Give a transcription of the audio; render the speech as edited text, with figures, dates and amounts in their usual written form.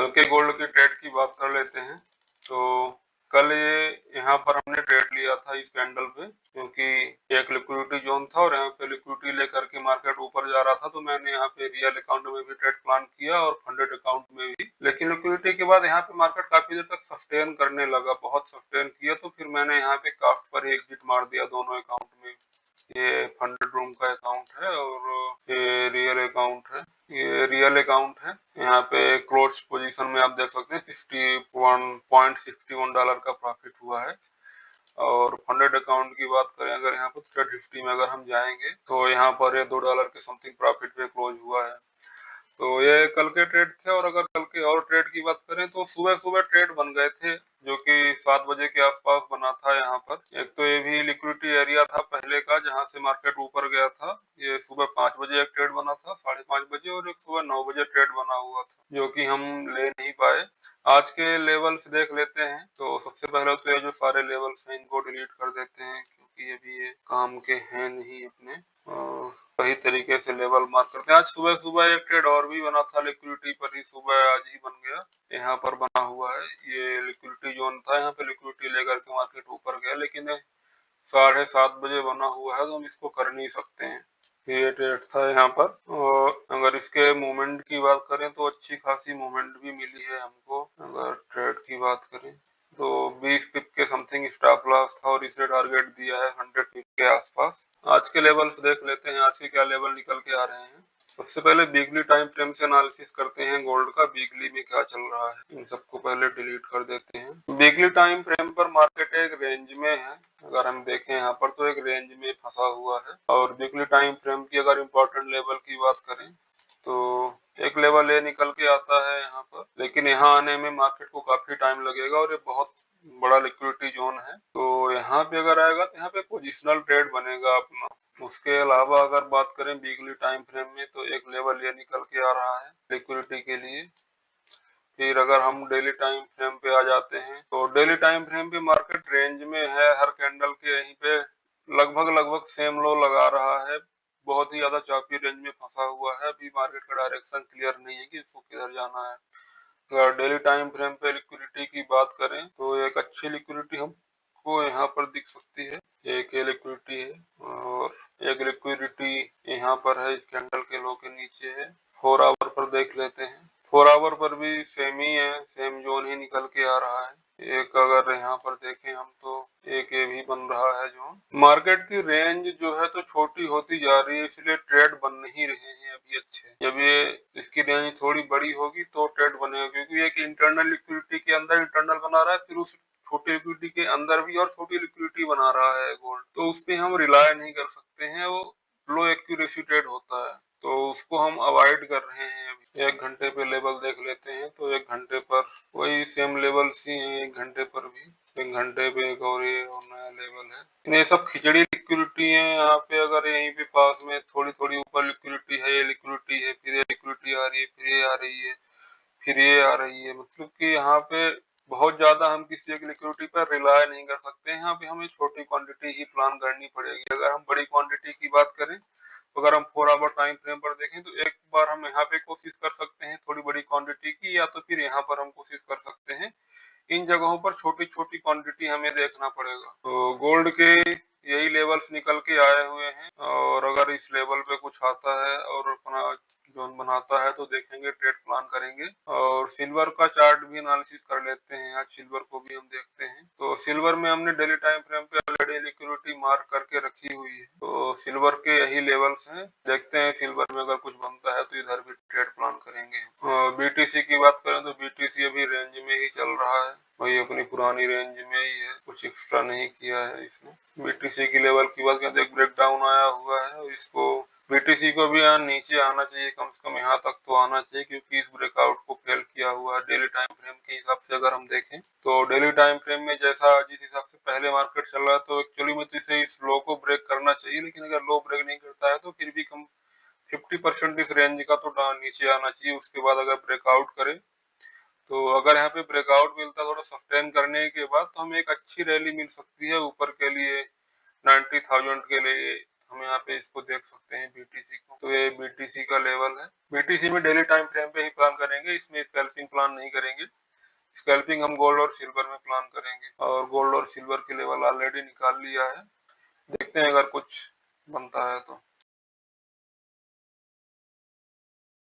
कल के गोल्ड की ट्रेड की बात कर लेते हैं। तो कल ये यहाँ पर हमने ट्रेड लिया था इस कैंडल पे, क्योंकि एक लिक्विडिटी जोन था और यहाँ पे लिक्विडिटी लेकर के मार्केट ऊपर जा रहा था, तो मैंने यहाँ पे रियल अकाउंट में भी ट्रेड प्लान किया और फंडेड अकाउंट में भी। लेकिन लिक्विडिटी के बाद यहाँ पे मार्केट काफी देर तक सस्टेन करने लगा, बहुत सस्टेन किया, तो फिर मैंने यहाँ पे कास्ट पर ही एग्जिट मार दिया दोनों अकाउंट में। ये फंडेड रूम का अकाउंट है और ये रियल अकाउंट है। ये रियल अकाउंट है। यहाँ पे क्लोज पोजीशन में आप देख सकते हैं $61.61 का प्रॉफिट हुआ है। और फंडेड अकाउंट की बात करें अगर यहाँ पर ट्रेड हिस्ट्री में अगर हम जाएंगे तो यहाँ पर ये $2 के समथिंग प्रॉफिट पे क्लोज हुआ है। तो ये कल के ट्रेड थे। और अगर कल के और ट्रेड की बात करें तो सुबह सुबह ट्रेड बन गए थे, जो कि 7 बजे के आसपास बना था यहाँ पर। एक तो ये भी लिक्विडिटी एरिया था पहले का, जहाँ से मार्केट ऊपर गया था। ये सुबह 5 बजे एक ट्रेड बना था, 5:30 बजे, और एक सुबह 9 बजे ट्रेड बना हुआ था, जो कि हम ले नहीं पाए। आज के लेवल्स देख लेते हैं। तो सबसे पहले तो ये जो सारे लेवल्स हैं इनको डिलीट कर देते हैं, क्योंकि ये भी ये काम के हैं नहीं अपने। सही तरीके से लेवल मार्क करते हैं। आज सुबह सुबह एक ट्रेड और भी बना था लिक्विडिटी पर ही, सुबह आज ही बन गया। यहाँ पर बना हुआ है, ये लिक्विडिटी जोन था, यहाँ पे लिक्विडिटी लेकर के मार्केट ऊपर गया, लेकिन 7:30 बजे बना हुआ है, तो हम इसको कर नहीं सकते हैं। ये ट्रेड था यहाँ पर। और अगर इसके मूवमेंट की बात करें तो अच्छी खासी मूवमेंट भी मिली है हमको। अगर ट्रेड की बात करें तो 20 पिप के समथिंग स्टॉप लॉस था और इसे टारगेट दिया है 100 पिप के आसपास। आज के लेवल्स देख लेते हैं, आज के क्या लेवल निकल के आ रहे हैं। सबसे पहले वीकली टाइम फ्रेम से एनालिसिस करते हैं गोल्ड का, वीकली में क्या चल रहा है। इन सबको पहले डिलीट कर देते हैं। वीकली टाइम फ्रेम पर मार्केट एक रेंज में है। अगर हम देखें यहाँ पर तो एक रेंज में फंसा हुआ है। और वीकली टाइम फ्रेम की अगर इम्पोर्टेंट लेवल की बात करें तो एक लेवल ये निकल के आता है यहाँ पर, लेकिन यहाँ आने में मार्केट को काफी टाइम लगेगा और ये बहुत बड़ा लिक्विडिटी जोन है। तो यहाँ पे अगर आएगा तो यहाँ पे पोजिशनल ट्रेड बनेगा अपना। उसके अलावा अगर बात करें वीकली टाइम फ्रेम में तो एक लेवल ये निकल के आ रहा है लिक्विडिटी के लिए। फिर अगर हम डेली टाइम फ्रेम पे आ जाते हैं तो डेली टाइम फ्रेम पे मार्केट रेंज में है। हर कैंडल के यहीं पे लगभग सेम लो लगा रहा है। बहुत ही ज्यादा चौपी रेंज में फंसा हुआ है। अभी मार्केट का डायरेक्शन क्लियर नहीं है कि इसको किधर जाना है। अगर डेली टाइम फ्रेम पे लिक्विडिटी की बात करें तो एक अच्छी लिक्विडिटी हमको यहाँ पर दिख सकती है। एक ये लिक्विडिटी है और एक लिक्विडिटी यहाँ पर है, इस कैंडल के लो के नीचे है। 4 आवर पर देख लेते हैं। 4 आवर पर भी सेम ही है, सेम जोन ही निकल के आ रहा है। एक अगर यहाँ पर देखें हम तो एक ये भी बन रहा है जोन। मार्केट की रेंज जो है तो छोटी होती जा रही है, इसलिए ट्रेड बन नहीं रहे हैं अभी अच्छे। जब ये इसकी रेंज थोड़ी बड़ी होगी तो ट्रेड बनेगा, क्योंकि एक इंटरनल लिक्विडिटी के अंदर इंटरनल बना रहा है, फिर उस छोटी लिक्विडिटी के अंदर भी और छोटी लिक्विडिटी बना रहा है गोल्ड। तो उस पर हम रिलाय नहीं कर सकते हैं, वो लो एक्यूरेसी ट्रेड होता है, तो उसको हम अवॉइड कर रहे हैं। अभी 1 घंटे पे लेवल देख लेते हैं तो 1 घंटे पर वही सेम लेवल्स ही हैं। 1 घंटे पर भी 1 घंटे पे एक और ये और नया लेवल है। ये सब खिचड़ी लिक्विडिटी है। यहाँ पे अगर यहीं पे पास में थोड़ी थोड़ी ऊपर लिक्विडिटी है, ये लिक्विडिटी है, फिर ये लिक्विडिटी आ रही है, फिर ये आ रही है, फिर ये आ रही है। मतलब कि यहाँ पे बहुत ज्यादा हम किसी एक लिक्विडिटी पर रिलाय नहीं कर सकते। यहाँ पे हमें छोटी क्वांटिटी ही प्लान करनी पड़ेगी। अगर हम बड़ी क्वांटिटी की बात करें तो अगर हम 4 आवर टाइम फ्रेम पर देखें तो एक बार हम यहाँ पे कोशिश कर सकते हैं थोड़ी बड़ी क्वांटिटी की, या तो फिर यहाँ पर हम कोशिश कर सकते हैं। इन जगहों पर छोटी छोटी क्वांटिटी हमें देखना पड़ेगा। तो गोल्ड के यही लेवल्स निकल के आए हुए हैं, और अगर इस लेवल पे कुछ आता है और अपना जोन बनाता है तो देखेंगे, ट्रेड प्लान करेंगे। और सिल्वर का चार्ट भी एनालिसिस कर लेते हैं। आज सिल्वर को भी हम देखते हैं। तो सिल्वर में हमने डेली टाइम फ्रेम पे ऑलरेडी लिक्विडिटी मार्क करके रखी हुई है। तो सिल्वर के यही लेवल्स हैं। देखते हैं सिल्वर में अगर कुछ बनता है तो इधर भी ट्रेड प्लान करेंगे। और बीटीसी की बात करें तो बीटीसी अभी रेंज में ही चल रहा है, वही अपनी पुरानी रेंज में ही है, कुछ एक्स्ट्रा नहीं किया है इसने। बीटीसी की लेवल की बात करें तो एक ब्रेकडाउन आया हुआ है, और इसको बीटीसी को भी यहाँ नीचे आना चाहिए, कम से कम यहाँ तक तो आना चाहिए, क्योंकि इस ब्रेकआउट को फेल किया हुआ है। डेली टाइम फ्रेम के हिसाब से अगर हम देखें तो डेली टाइम फ्रेम में जैसा जिस हिसाब से पहले मार्केट चल रहा है तो एक्चुअली में तो इसे इस लो को ब्रेक करना चाहिए, लेकिन अगर लो ब्रेक नहीं करता है तो फिर भी कम 50% इस रेंज का तो नीचे आना चाहिए। उसके बाद अगर ब्रेकआउट करे तो अगर यहाँ पे ब्रेकआउट मिलता है थोड़ा सस्टेन करने के बाद तो हमें एक अच्छी रैली मिल सकती है ऊपर के लिए। 90,000 के लिए हम यहाँ पे इसको देख सकते हैं बीटीसी को। तो ये बीटीसी का लेवल है। बीटीसी में डेली टाइम फ्रेम पे ही प्लान करेंगे, इसमें स्कैल्पिंग प्लान नहीं करेंगे। स्कैल्पिंग हम गोल्ड और सिल्वर में प्लान करेंगे, और गोल्ड और सिल्वर के लेवल ऑलरेडी निकाल लिया है। देखते हैं अगर कुछ बनता है तो।